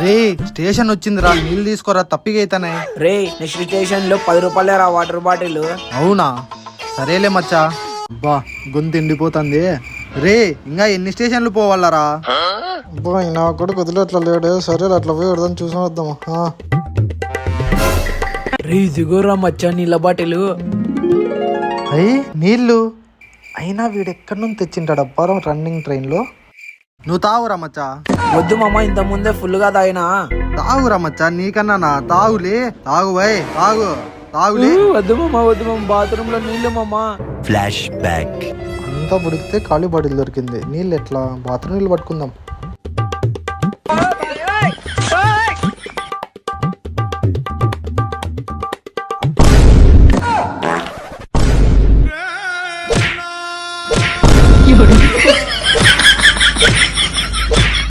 రే station వచ్చిందిరా, నీళ్ళు తీసుకోరా, తప్పిగా అయితేనే. రే నెక్స్ట్ స్టేషన్ లో 10 రూపాయలే రా వాటర్ బాటిల్. అవునా, సరేలే మచ్చా. అబ్బా గొంతు ఎండిపోతుంది. రే ఇంకా ఎన్ని స్టేషన్లు పోవాలరా? అబ్బా నా కొడుకు వదిలే అట్లా లేడు. సరే అట్లా పోయి వద్దాం, చూసుకొని వద్దామా. రే దిగురా మచ్చా నీళ్ళ బాటిల్. అయ్యి నీళ్ళు అయినా వీడు ఎక్కడి నుంచి తెచ్చింటాడు అబ్బా రన్నింగ్ ట్రైన్ లో. నువ్వు తాగురా మచ్చా. వద్దు మామ, ఇంత ముందే ఫుల్ గా తాగినా. తాగురా మచ్చా, నీకన్నా తాగులే. తాగు బాయ్, తాగులే. వద్దు మామ, వద్దు మామ, బాత్రూమ్ లో నీళ్ళు మామ. Flash back. అంతా పుడికితే ఖాళీ బాటిల్ దొరికింది. నీళ్ళు ఎట్లా? బాత్రూమ్ నీళ్ళు పట్టుకుందాం.